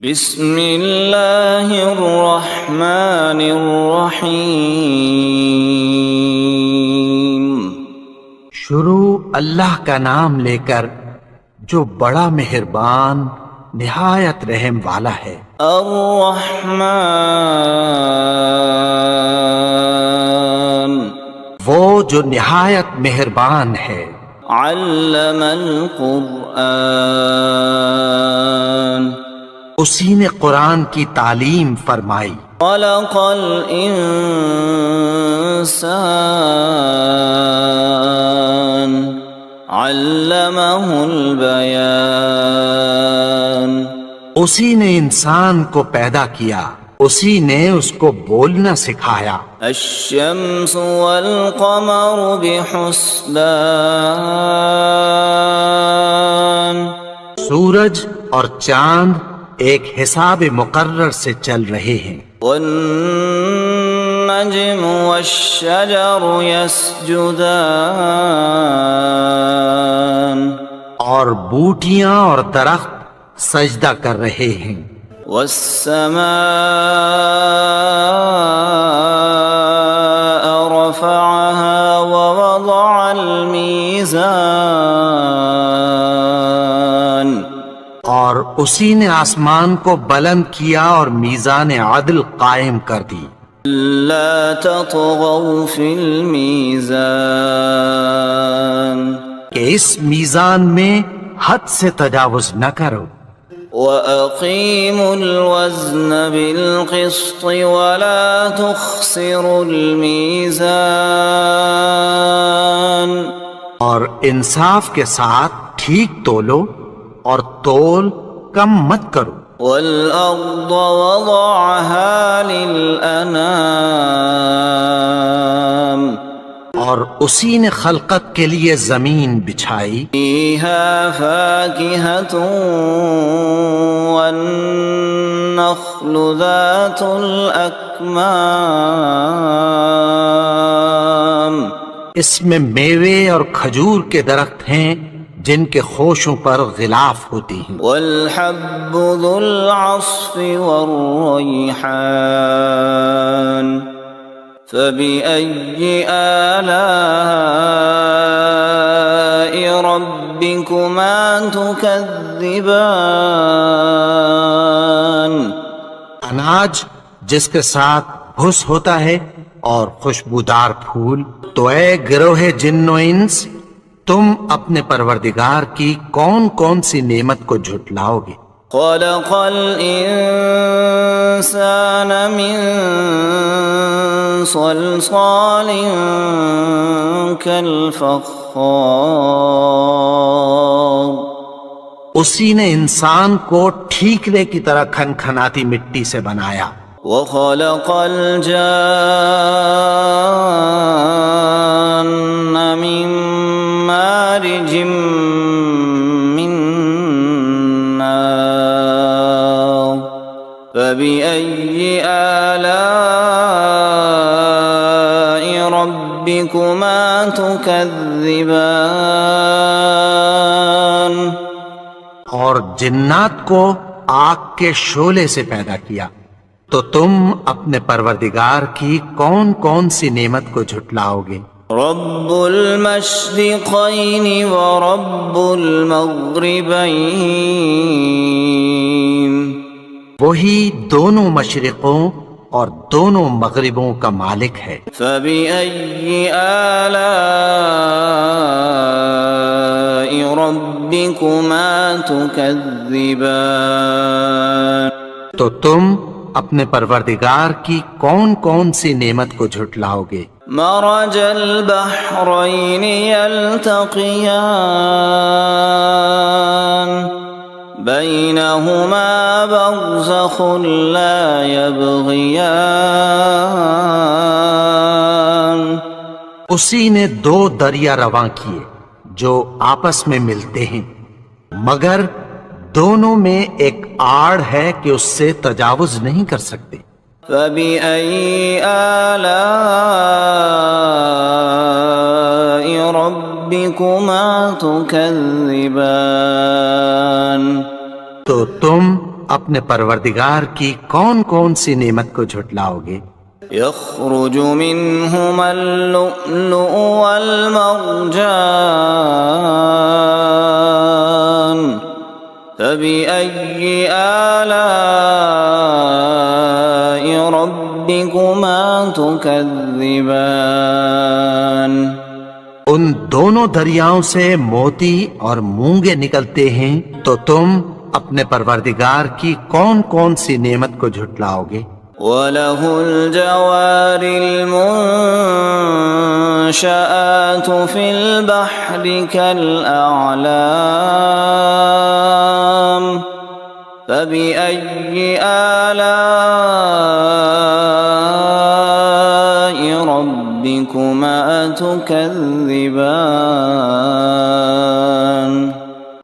بسم اللہ الرحمن الرحیم۔ شروع اللہ کا نام لے کر جو بڑا مہربان نہایت رحم والا ہے۔ الرحمن، وہ جو نہایت مہربان ہے۔ علم القرآن، اسی نے قرآن کی تعلیم فرمائی۔ خلق الانسان، علمہ البیان، اسی نے انسان کو پیدا کیا، اسی نے اس کو بولنا سکھایا۔ الشمس والقمر بحسبان، سورج اور چاند ایک حساب مقرر سے چل رہے ہیں۔ والنجم والشجر يسجدان، اور بوٹیاں اور درخت سجدہ کر رہے ہیں۔ والسماء رفعها ووضع الميزان، اور اسی نے آسمان کو بلند کیا اور میزان عدل قائم کر دی۔ لا تطغوا في الميزان، کہ اس میزان میں حد سے تجاوز نہ کرو۔ وَأَقِيمُوا الْوَزْنَ بِالْقِسْطِ وَلَا تُخْسِرُوا الْمِيزَانَ، اور انصاف کے ساتھ ٹھیک تولو اور تول کم مت کرو۔ وَالْأَرْضَ وَضَعَهَا لِلْأَنَامِ، اور اسی نے خلقت کے لیے زمین بچھائی۔ فِيهَا فَاكِهَةٌ وَالنَّخْلُ ذَاتُ الْأَكْمَامِ، اس میں میوے اور کھجور کے درخت ہیں جن کے خوشوں پر غلاف ہوتی ہیں۔ وَالْحَبُّ ذُو الْعَصْفِ وَالرَّيْحَانُ، فَبِأَيِّ آلَاءِ رَبِّكُمَا تُكَذِّبَانِ، اناج جس کے ساتھ بھس ہوتا ہے اور خوشبودار پھول۔ تو اے گروہ جن و انس، تم اپنے پروردگار کی کون کون سی نعمت کو جھٹلاؤ گے؟ خَلَقَ الْإِنسَانَ مِنْ صَلْصَالٍ كَالْفَخَّارِ، اسی نے انسان کو ٹھیکرے کی طرح کھنکھناتی مٹی سے بنایا۔ وَخَلَقَ الْجَانَّ مِن مَّارِجٍ مِّن نَّارٍ، فَبِأَيِّ آلَاءِ رَبِّكُمَا تُكَذِّبَانِ، اور جنات کو آگ کے شعلے سے پیدا کیا، تو تم اپنے پروردگار کی کون کون سی نعمت کو جھٹلاؤ گے؟ رب المشرقین ورب المغربین، وہی دونوں مشرقوں اور دونوں مغربوں کا مالک ہے۔ فبأي آلاء ربكما تكذبان، تو تم اپنے پروردگار کی کون کون سی نعمت کو جھٹلاؤ گے؟ مرج البحرین یلتقیان، بینہما برزخ لا یبغیان، اسی نے دو دریا رواں کیے جو آپس میں ملتے ہیں، مگر دونوں میں ایک آڑ ہے کہ اس سے تجاوز نہیں کر سکتے۔ فَبِأَيِّ آلَاءِ رَبِّكُمَا تُكَذِّبَانِ، تو تم اپنے پروردگار کی کون کون سی نعمت کو جھٹلاؤ گے؟ يخرج منهما اللؤلؤ والمرجان فبأي آلاء ربكما تكذبان ان دونوں دریاؤں سے موتی اور مونگے نکلتے ہیں، تو تم اپنے پروردگار کی کون کون سی نعمت کو جھٹلاؤ گے؟ وَلَهُ الْجَوَارِ الْمُنشَآتُ فِي الْبَحْرِ كَالْأَعْلَامِ فَبِأَيِّ آلَاءِ رَبِّكُمَا تُكَذِّبَانِ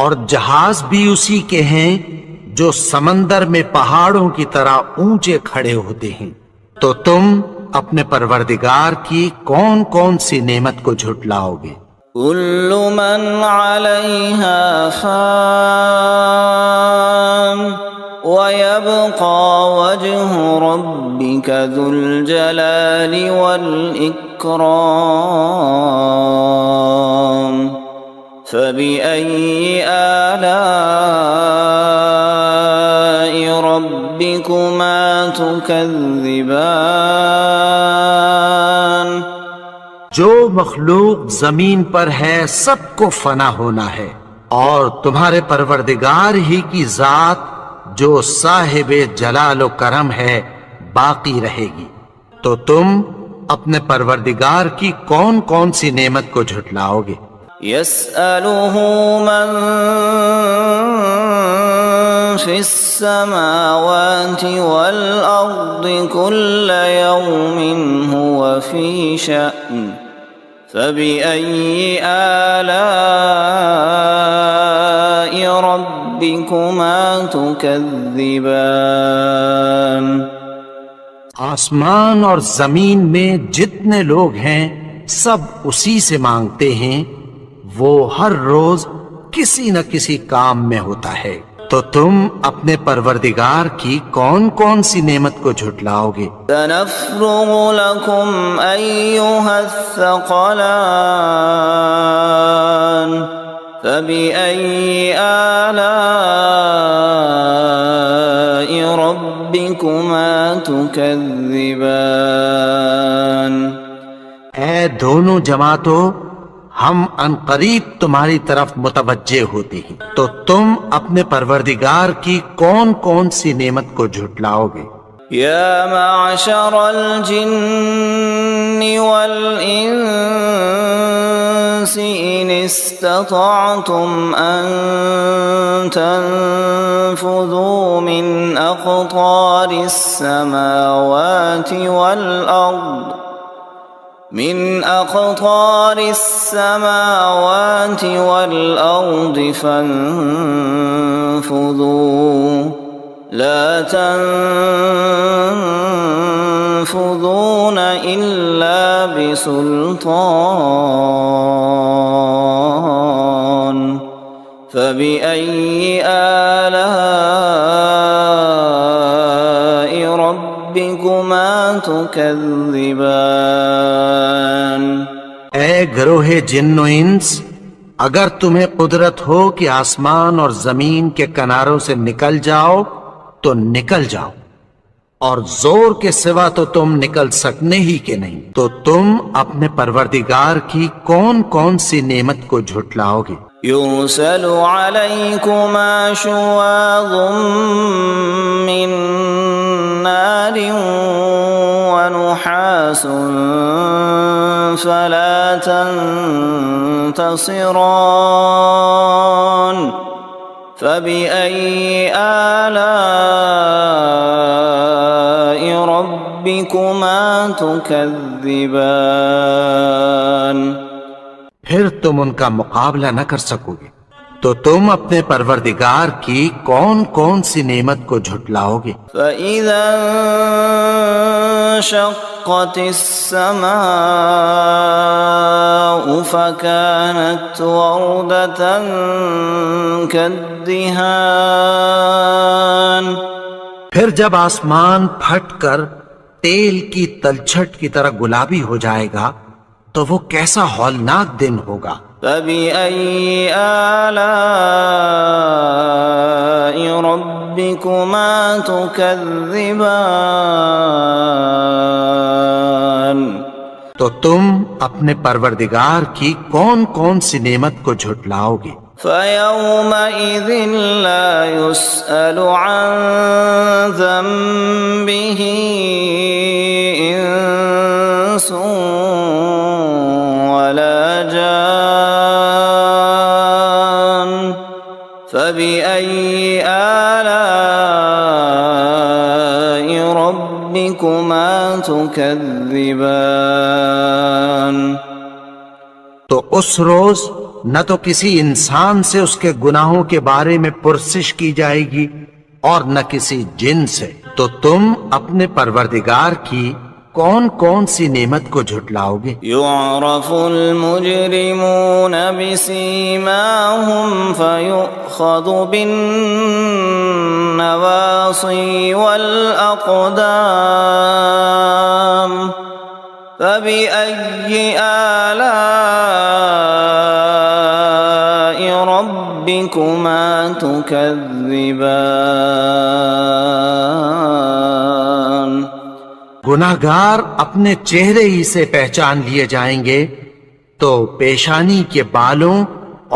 اور جہاز بھی اسی کے ہیں جو سمندر میں پہاڑوں کی طرح اونچے کھڑے ہوتے ہیں، تو تم اپنے پروردگار کی کون کون سی نعمت کو جھٹلاؤ گے؟ كل من عليها فان ويبقى وجه ربك ذو الجلال والإكرام فبأي آلاء ربكما تكذبان جو مخلوق زمین پر ہے سب کو فنا ہونا ہے، اور تمہارے پروردگار ہی کی ذات جو صاحب جلال و کرم ہے باقی رہے گی، تو تم اپنے پروردگار کی کون کون سی نعمت کو جھٹلاؤ گے؟ يسأله من في السماوات والأرض كل يوم هو في شأن فبأي آلاء ربكما تكذبان آسمان اور زمین میں جتنے لوگ ہیں سب اسی سے مانگتے ہیں، وہ ہر روز کسی نہ کسی کام میں ہوتا ہے، تو تم اپنے پروردگار کی کون کون سی نعمت کو جھٹلاؤ گے؟ سنفرغ لكم أيها الثقلان فبأي آلاء ربكما تكذبان اے دونوں جماعتوں، ہم عنقریب تمہاری طرف متوجہ ہوتے ہیں، تو تم اپنے پروردگار کی کون کون سی نعمت کو جھٹلاؤ گے؟ يا معشر الجن والإنس إن استطعتم أن تنفذوا من أقطار السماوات والأرض فانفذوا لا تنفذون إلا بسلطان فبأي آلاء ربكما تكذبان اے گروہ جن و انس، اگر تمہیں قدرت ہو کہ آسمان اور زمین کے کناروں سے نکل جاؤ تو نکل جاؤ، اور زور کے سوا تو تم نکل سکنے ہی کے نہیں، تو تم اپنے پروردگار کی کون کون سی نعمت کو جھٹلاؤ گے؟ يرسل عليكما شواظ من نار ونحاس فلا تنتصران فبأي آلاء ربكما تكذبان پھر تم ان کا مقابلہ نہ کر سکو گے، تو تم اپنے پروردگار کی کون کون سی نعمت کو جھٹلاؤ گے؟ فَإِذَا انشقت السماء فكانت وردة كالدهان الدهان پھر جب آسمان پھٹ کر تیل کی تلچھٹ کی طرح گلابی ہو جائے گا تو وہ کیسا ہولناک دن ہوگا۔ فبأي آلاء ربكما تكذبان تو تم اپنے پروردگار کی کون کون سی نعمت کو جھٹلاؤ گے؟ فيومئذ لا يسأل عن ذنبه إنس ولا جان فبأي آلاء ربكما تكذبان تو اس روز نہ تو کسی انسان سے اس کے گناہوں کے بارے میں پرسش کی جائے گی اور نہ کسی جن سے، تو تم اپنے پروردگار کی کون کون سی نعمت کو جھٹلاؤ گے؟ يعرف المجرمون بسيماهم فيؤخذ بالنواصي والأقدام فبأي آلاء ربكما تكذبان گناہگار اپنے چہرے ہی سے پہچان لیے جائیں گے تو پیشانی کے بالوں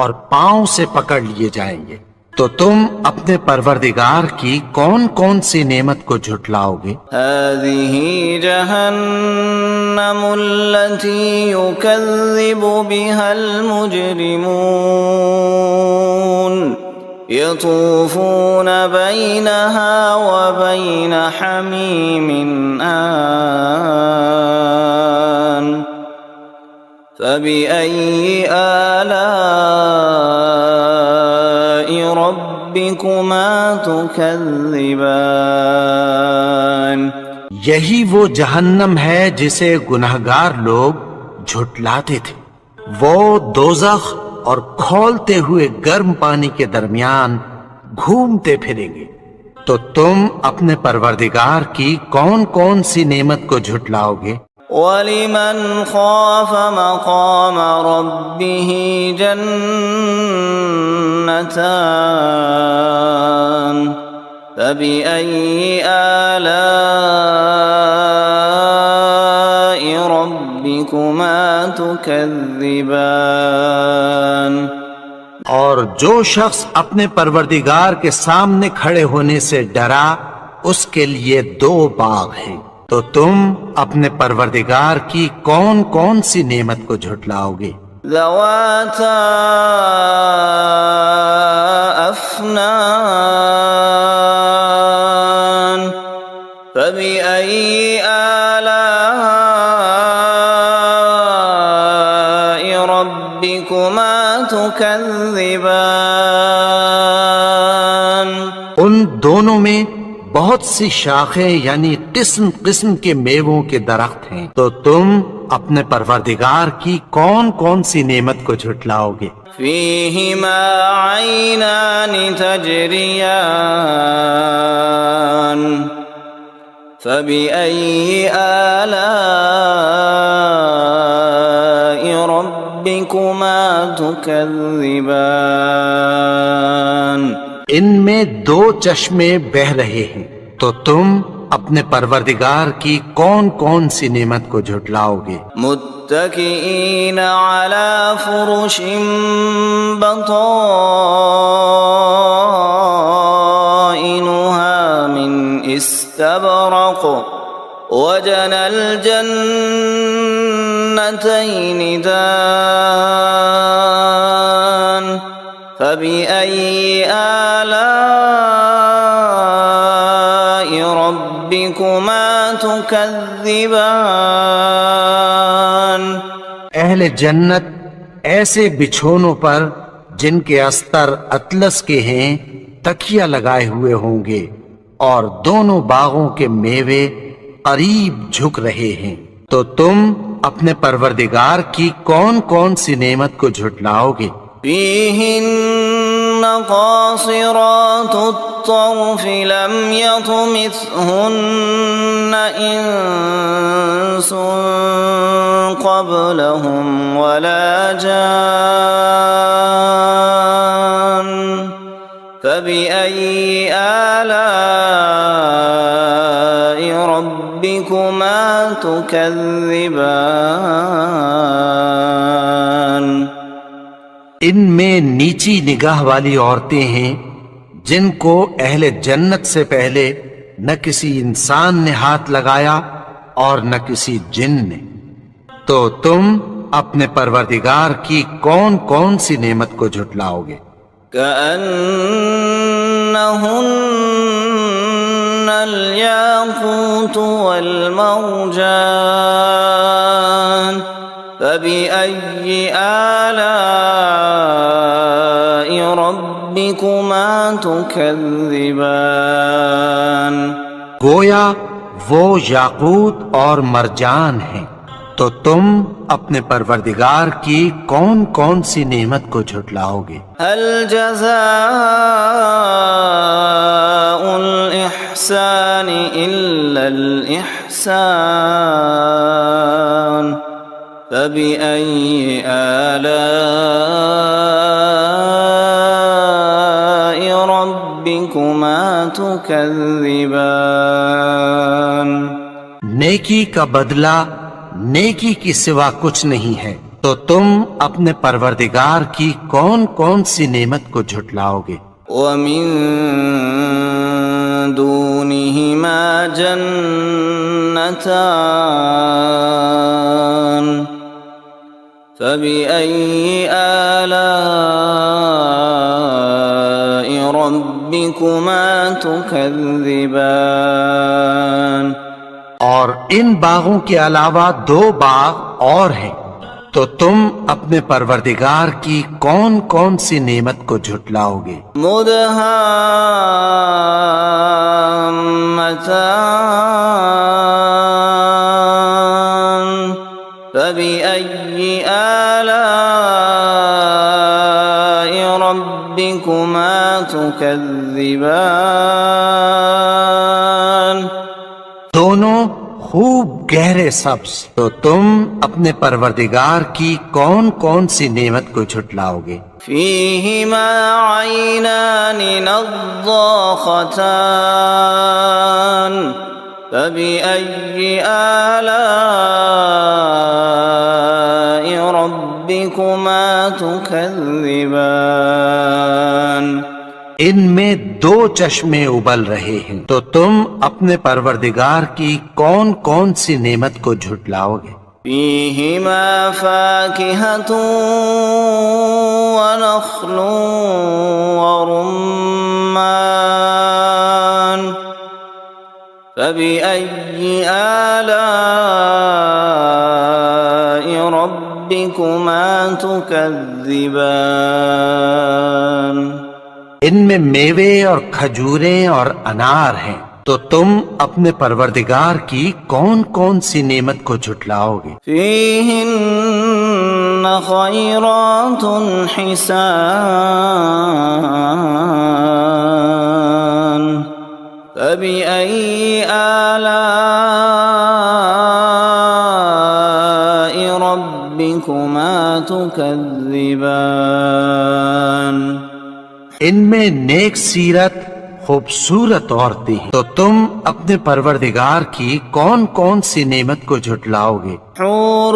اور پاؤں سے پکڑ لیے جائیں گے، تو تم اپنے پروردگار کی کون کون سی نعمت کو جھٹلاؤ گے؟ هذه جهنم التي يكذب بها المجرمون يطوفون بينها وبين حميم آن فبأي آلاء ربكما تكذبان یہی وہ جہنم ہے جسے گناہگار لوگ جھٹلاتے تھے، وہ دوزخ اور کھولتے ہوئے گرم پانی کے درمیان گھومتے پھریں گے، تو تم اپنے پروردگار کی کون کون سی نعمت کو جھٹلاؤ گے؟ وَلِمَنْ خَافَ مَقَامَ رَبِّهِ جَنَّتَانِ فَبِأَيِّ آلَاءِ رَبِّكُمَا تُكَذِّبَانِ اور جو شخص اپنے پروردگار کے سامنے کھڑے ہونے سے ڈرا اس کے لیے دو باغ ہیں، تو تم اپنے پروردگار کی کون کون سی نعمت کو جھٹلاؤ گے؟ ذواتا افنان فبأي آلاء ربكما تكذبان ان دونوں میں بہت سی شاخیں یعنی قسم قسم کے میووں کے درخت ہیں، تو تم اپنے پروردگار کی کون کون سی نعمت کو جھٹلاؤ گے؟ فيهما عينان تجريان فبأي آلاء ربكما تكذبان ان میں دو چشمے بہ رہے ہیں، تو تم اپنے پروردگار کی کون کون سی نعمت کو جھٹلاؤ گے؟ متكئين على فرش بطائنها من استبرق وجنى الجنتين دان فبأي آلاء ربكما تكذبان اہل جنت ایسے بچھونوں پر جن کے استر اطلس کے ہیں تکیہ لگائے ہوئے ہوں گے، اور دونوں باغوں کے میوے قریب جھک رہے ہیں، تو تم اپنے پروردگار کی کون کون سی نعمت کو جھٹلاؤ گے؟ فيهن قاصرات الطرف لم يطمثهن إنس قبلهم ولا جان فبأي آلاء ربكما تكذبان ان میں نیچی نگاہ والی عورتیں ہیں جن کو اہل جنت سے پہلے نہ کسی انسان نے ہاتھ لگایا اور نہ کسی جن نے، تو تم اپنے پروردگار کی کون کون سی نعمت کو جھٹلاؤ گے؟ كأنهن الياقوت والمرجان فبأي آلاء ربكما تكذبان گویا وہ یاقوت اور مرجان ہیں، تو تم اپنے پروردگار کی کون کون سی نعمت کو جھٹلاؤ گے؟ هل جزاء الإحسان إلا الإحسان فبأي آلاء ربكما تكذبان نیکی کا بدلہ نیکی کی سوا کچھ نہیں ہے، تو تم اپنے پروردگار کی کون کون سی نعمت کو جھٹلاؤ گے؟ ومن دونهما جنتان فبأي آلاء ربكما تكذبان اور ان باغوں کے علاوہ دو باغ اور ہیں، تو تم اپنے پروردگار کی کون کون سی نعمت کو جھٹلاؤ گے؟ مدهامتان فبأي آلاء ربكما تكذبان دونوں خوب گہرے سبز، تو تم اپنے پروردگار کی کون کون سی نعمت کو جھٹلاؤ گے؟ فيهما عينان نضاختان فبأي آلاء ربكما تكذبان ان میں دو چشمے ابل رہے ہیں، تو تم اپنے پروردگار کی کون کون سی نعمت کو جھٹلاؤ گے؟ فيهما فاكهة ونخل ورمان فبأي آلاء ربكما تكذبان ان میں میوے اور کھجوریں اور انار ہیں، تو تم اپنے پروردگار کی کون کون سی نعمت کو جھٹلاؤ گے؟ فيهن خيرات حسان فبأي آلاء ربكما تكذبان ان میں نیک سیرت خوبصورت عورتیں ہیں، تو تم اپنے پروردگار کی کون کون سی نعمت کو جھٹلاؤ گے؟ حور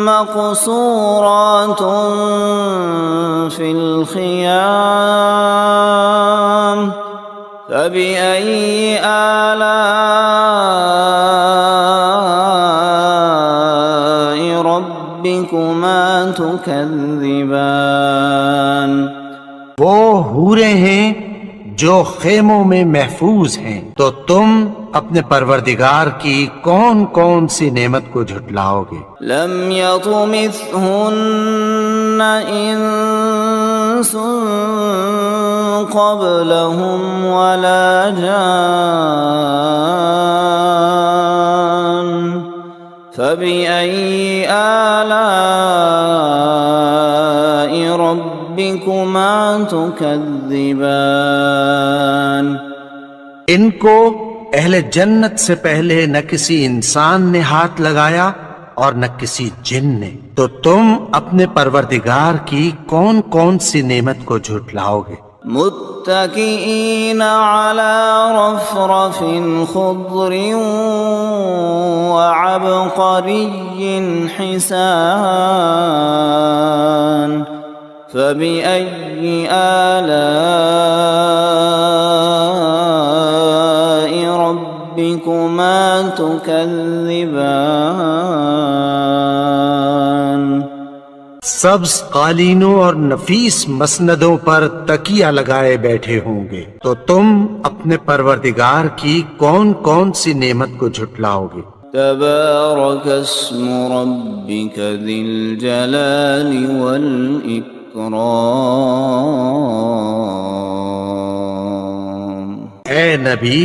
مقصورات في الخيام فبأي آلاء ربكما تكذبان وہ حوریں ہیں جو خیموں میں محفوظ ہیں، تو تم اپنے پروردگار کی کون کون سی نعمت کو جھٹلاؤ گے؟ لم يطمثهن انس قبلهم ولا جان فبأي آلاء ربكما ربكما تكذبان ان کو اہل جنت سے پہلے نہ کسی انسان نے ہاتھ لگایا اور نہ کسی جن نے، تو تم اپنے پروردگار کی کون کون سی نعمت کو جھٹلاؤ گے؟ متكئين على رفرف خضر وعبقري حسان فبأي آلاء ربكما تكذبان سبز قالینوں اور نفیس مسندوں پر تکیہ لگائے بیٹھے ہوں گے، تو تم اپنے پروردگار کی کون کون سی نعمت کو جھٹلاؤ گے؟ تبارك اسم ربك ذي الجلال والإكرام اے نبی،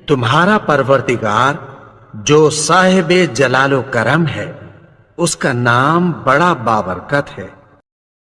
تمہارا پروردگار جو صاحب جلال و کرم ہے، اس کا نام بڑا بابرکت ہے۔